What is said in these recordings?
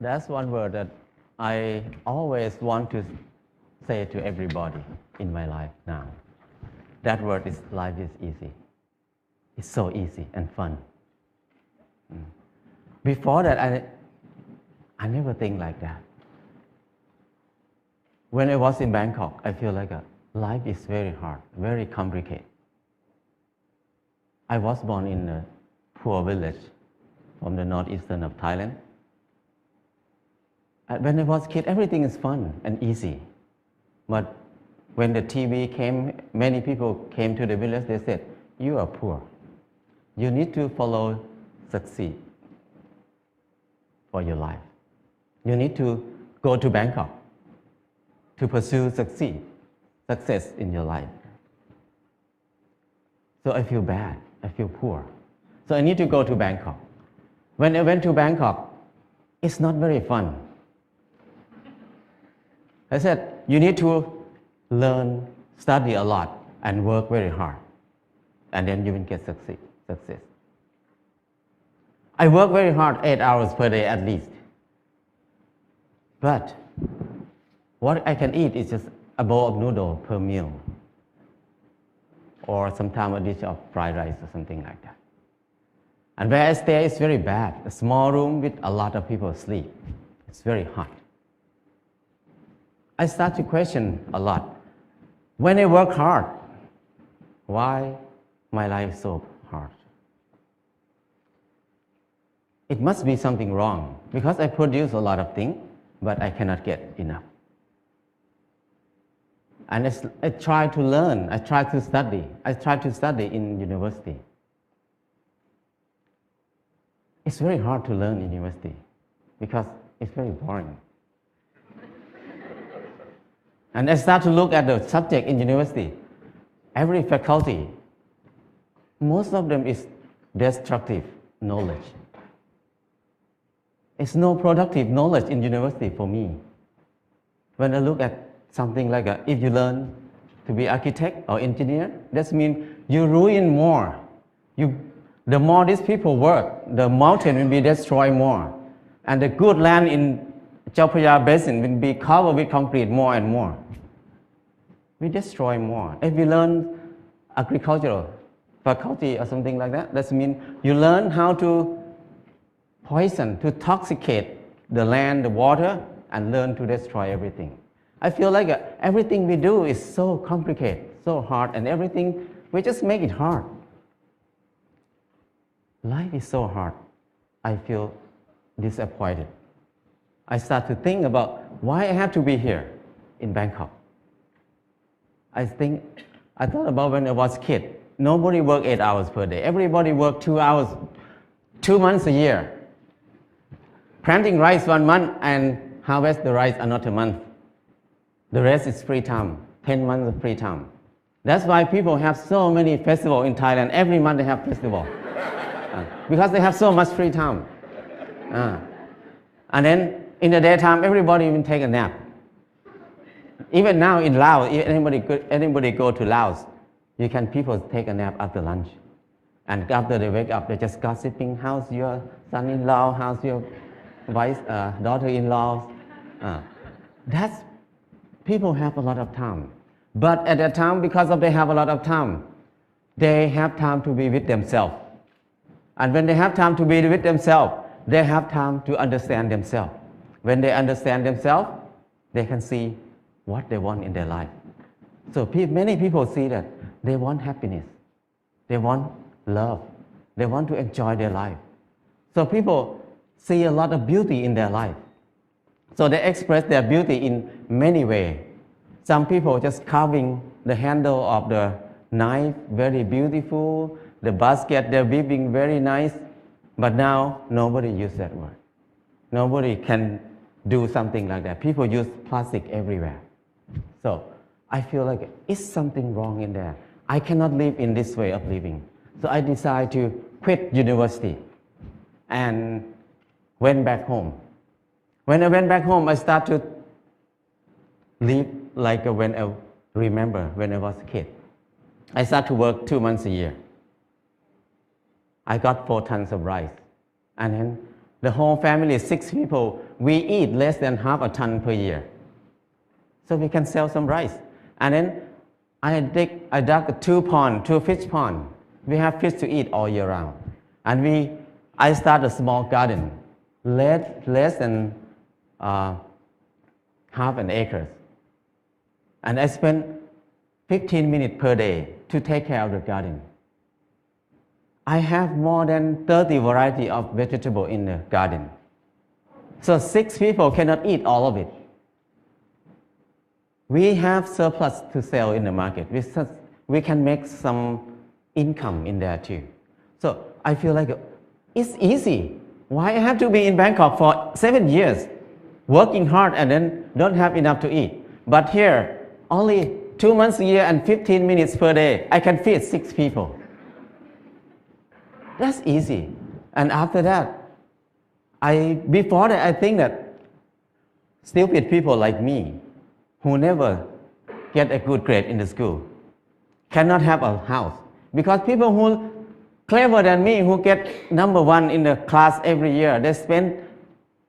That's one word that I always want to say to everybody in my life now. That word is life is easy. It's so easy and fun. Before that, I never think like that. When I was in Bangkok, I feel like life is very hard, very complicated. I was born in a poor village from the northeastern of Thailand. And when I was a kid, everything is fun and easy. But when the TV came, many people came to the village, they said, you are poor. You need to follow succeed for your life. You need to go to Bangkok to pursue success in your life. So I feel bad, I feel poor. So I need to go to Bangkok. When I went to Bangkok, it's not very fun. I said, you need to learn, study a lot, and work very hard. And then you will get success. I work very hard, 8 hours per day at least. But what I can eat is just a bowl of noodle per meal. Or sometimes a dish of fried rice or something like that. And where I stay is very bad. A small room with a lot of people sleep. It's very hot. I start to question a lot. When I work hard, why my life is so hard? It must be something wrong because I produce a lot of things, but I cannot get enough. And I try to learn, I try to study. I try to study in university. It's very hard to learn in university because it's very boring. And I start to look at the subject in university. Every faculty, most of them is destructive knowledge. It's no productive knowledge in university for me. When I look at something like if you learn to be architect or engineer, that means you ruin more. The more these people work, the mountain will be destroyed more. And the good land in Chao Phraya Basin will be covered with concrete more and more. We destroy more. If you learn agricultural faculty or something like that, that means you learn how to poison, to toxicate the land, the water, and learn to destroy everything. I feel like everything we do is so complicated, so hard, and everything, we just make it hard. Life is so hard. I feel disappointed. I start to think about why I have to be here in Bangkok. I thought about when I was a kid. Nobody worked 8 hours per day. Everybody worked 2 hours, 2 months a year. Planting rice 1 month and harvest the rice another month. The rest is free time, 10 months of free time. That's why people have so many festivals in Thailand. Every month they have festival. Because they have so much free time. And then in the daytime, everybody will take a nap. Even now in Laos, if anybody go to Laos, people take a nap after lunch. And after they wake up, they're just gossiping, how's your son-in-law, how's your daughter-in-law. People have a lot of time. But at that time, because they have a lot of time, they have time to be with themselves. And when they have time to be with themselves, they have time to understand themselves. When they understand themselves, they can see what they want in their life. So many people see that they want happiness. They want love. They want to enjoy their life. So people see a lot of beauty in their life. So they express their beauty in many ways. Some people just carving the handle of the knife, very beautiful. The basket, they're weaving very nice. But now, nobody uses that word. Nobody can do something like that. People use plastic everywhere. So I feel like it's something wrong in there. I cannot live in this way of living. So I decided to quit university and went back home. When I went back home, I started to live like when I remember when I was a kid. I started to work 2 months a year. I got 4 tons of rice. And then The whole family, 6 people, we eat less than half a ton per year. So we can sell some rice. And then I dug 2 fish pond. We have fish to eat all year round. And I started a small garden, less than half an acre. And I spent 15 minutes per day to take care of the garden. I have more than 30 varieties of vegetable in the garden. So 6 people cannot eat all of it. We have surplus to sell in the market. We can make some income in there too. So I feel like it's easy. Why I have to be in Bangkok for 7 years, working hard and then don't have enough to eat? But here, only 2 months a year and 15 minutes per day, I can feed 6 people. That's easy. And after that, before that, I think that stupid people like me, who never get a good grade in the school, cannot have a house. Because people who clever than me, who get number 1 in the class every year,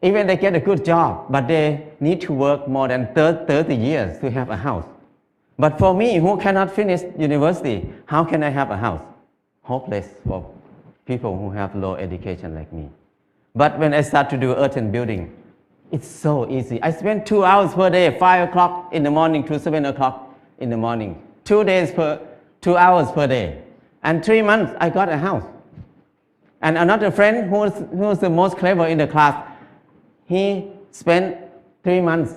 even they get a good job, but they need to work more than 30 years to have a house. But for me, who cannot finish university, how can I have a house? Hopeless for people who have low education like me. But when I start to do earth and building, it's so easy. I spend 2 hours per day, 5 o'clock in the morning to 7 o'clock in the morning. 2 hours per day. And 3 months, I got a house. And another friend who was the most clever in the class, he spent 3 months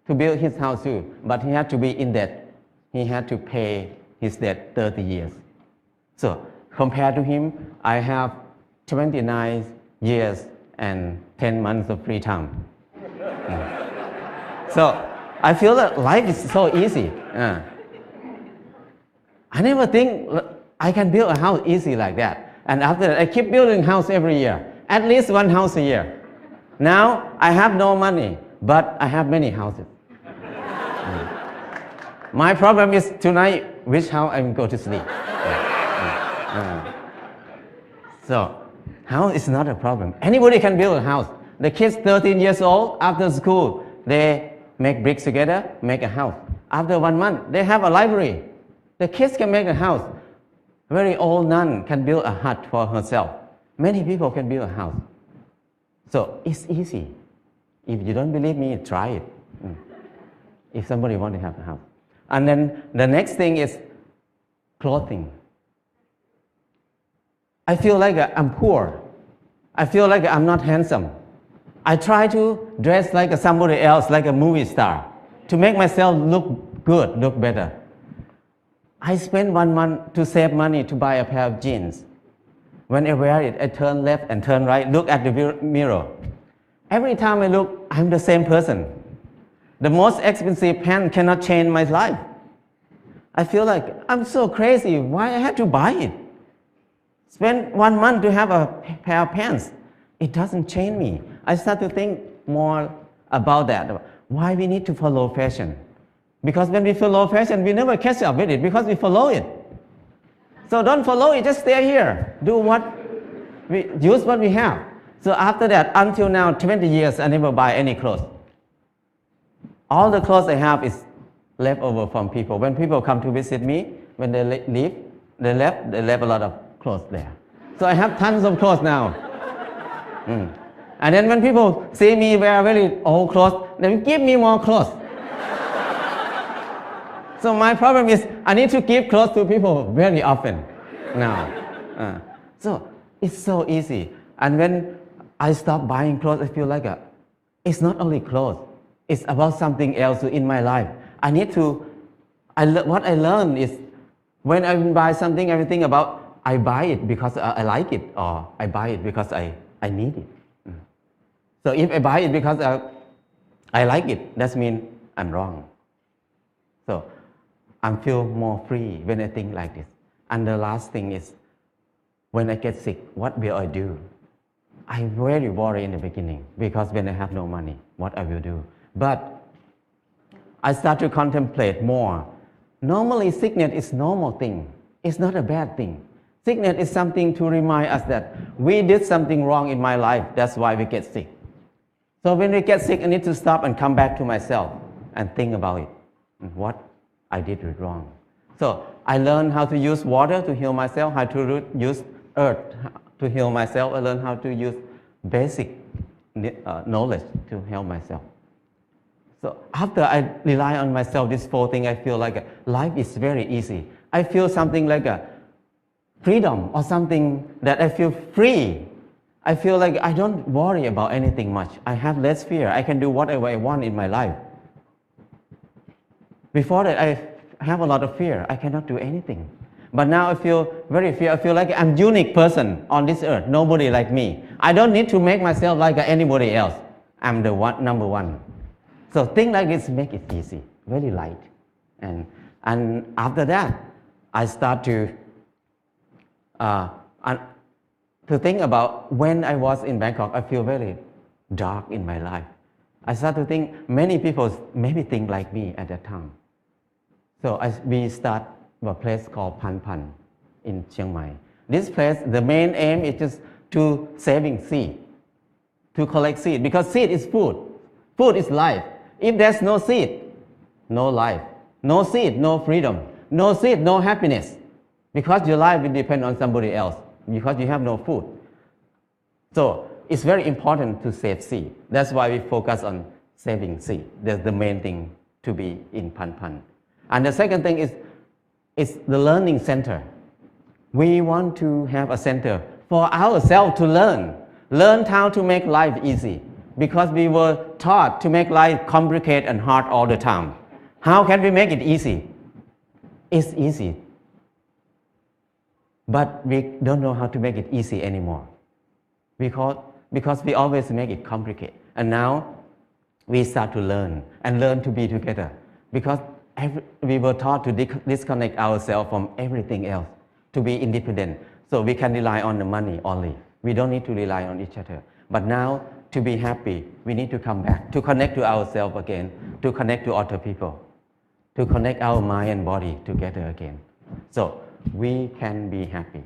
to build his house too, but he had to be in debt. He had to pay his debt 30 years. So compared to him, I have 29 years and 10 months of free time. So I feel that life is so easy. I never think I can build a house easy like that. And after that, I keep building house every year, at least 1 house a year. Now I have no money, but I have many houses. My problem is tonight, which house I will go to sleep. So house is not a problem. Anybody can build a house. The kids 13 years old, after school, they make bricks together, make a house. After 1 month, they have a library. The kids can make a house. Very old nun can build a hut for herself. Many people can build a house. So it's easy. If you don't believe me, try it. If somebody wants to have a house. And then the next thing is clothing. I feel like I'm poor. I feel like I'm not handsome. I try to dress like somebody else, like a movie star, to make myself look good, look better. I spend 1 month to save money to buy a pair of jeans. When I wear it, I turn left and turn right, look at the mirror. Every time I look, I'm the same person. The most expensive pants cannot change my life. I feel like I'm so crazy. Why I have to buy it? Spend 1 month to have a pair of pants. It doesn't change me. I start to think more about that. Why we need to follow fashion? Because when we follow fashion, we never catch up with it because we follow it. So don't follow it, just stay here. Use what we have. So after that, until now, 20 years, I never buy any clothes. All the clothes I have is left over from people. When people come to visit me, when they leave, they left a lot of clothes there. So I have tons of clothes now. And then when people see me wear very old clothes, they give me more clothes. So my problem is I need to give clothes to people very often now. So it's so easy. And when I stop buying clothes, I feel like it's not only clothes. It's about something else in my life. What I learned is when I buy something, everything about I buy it because I like it, or I buy it because I need it. So if I buy it because I like it, that means I'm wrong. So I feel more free when I think like this. And the last thing is, when I get sick, what will I do? I'm very worried in the beginning because when I have no money, what I will do. But I start to contemplate more. Normally, sickness is normal thing. It's not a bad thing. Sickness is something to remind us that we did something wrong in my life. That's why we get sick. So when we get sick, I need to stop and come back to myself and think about it. What I did wrong. So I learned how to use water to heal myself, how to use earth to heal myself. I learned how to use basic knowledge to help myself. So after I rely on myself, this 4 things, I feel like life is very easy. I feel something like a freedom or something that I feel free. I feel like I don't worry about anything much. I have less fear. I can do whatever I want in my life. Before that, I have a lot of fear. I cannot do anything. But now I feel very fear. I feel like I'm a unique person on this earth. Nobody like me. I don't need to make myself like anybody else. I'm the number one. So things like this make it easy, very light. And after that, I start to think about when I was in Bangkok, I feel very dark in my life. I start to think many people maybe think like me at that time. So we start a place called Pan Pan in Chiang Mai. This place, the main aim is just to saving seed, to collect seed, because seed is food. Food is life. If there's no seed, no life. No seed, no freedom. No seed, no happiness. Because your life will depend on somebody else, because you have no food. So it's very important to save seed. That's why we focus on saving seed. That's the main thing to be in Pan Pan. And the second thing is the learning center. We want to have a center for ourselves to learn how to make life easy, because we were taught to make life complicated and hard all the time. How can we make it easy? It's easy, but we don't know how to make it easy anymore, because we always make it complicated. And now we start to learn to be together, because we were taught to disconnect ourselves from everything else, to be independent. So we can rely on the money only. We don't need to rely on each other. But now, to be happy, we need to come back, to connect to ourselves again, to connect to other people, to connect our mind and body together again. So we can be happy.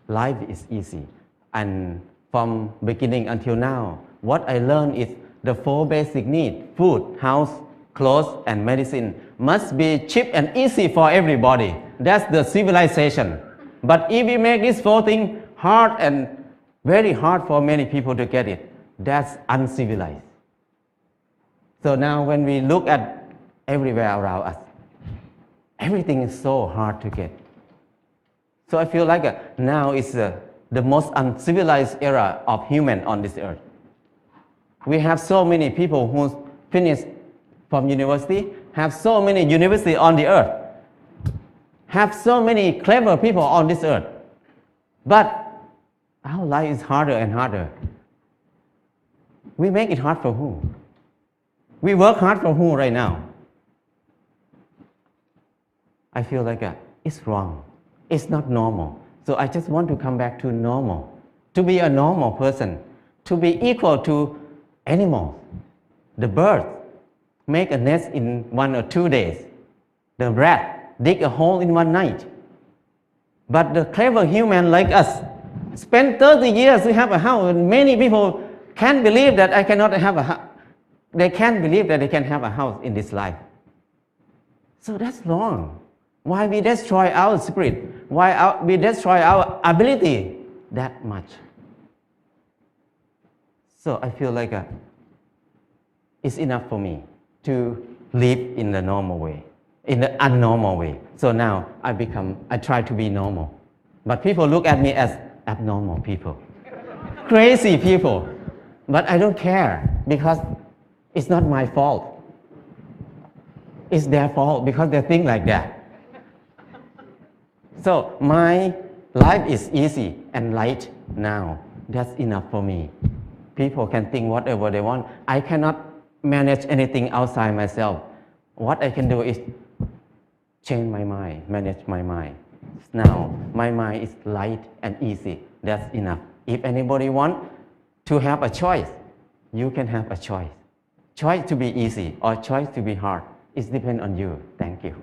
Life is easy. And from beginning until now, what I learned is the 4 basic needs: food, house, clothes, and medicine must be cheap and easy for everybody. That's the civilization. But if we make these 4 things hard and very hard for many people to get it, that's uncivilized. So now when we look at everywhere around us, everything is so hard to get. So I feel like now is the most uncivilized era of human on this earth. We have so many people who finished from university, have so many universities on the earth, have so many clever people on this earth. But our life is harder and harder. We make it hard for who? We work hard for who right now? I feel like it's wrong. It's not normal. So I just want to come back to normal, to be a normal person, to be equal to animals. The bird make a nest in 1 or 2 days. The rat dig a hole in 1 night. But the clever human like us spend 30 years to have a house, and many people can't believe that I cannot have a house. They can't believe that they can have a house in this life. So that's wrong. Why we destroy our spirit? Why we destroy our ability that much? So I feel like it's enough for me to live in the normal way, in the unnormal way. So now I try to be normal. But people look at me as abnormal people, crazy people. But I don't care, because it's not my fault. It's their fault, because they think like that. So my life is easy and light now. That's enough for me. People can think whatever they want. I cannot manage anything outside myself. What I can do is change my mind, manage my mind. Now my mind is light and easy. That's enough. If anybody wants to have a choice, you can have a choice. Choice to be easy or choice to be hard. It depends on you. Thank you.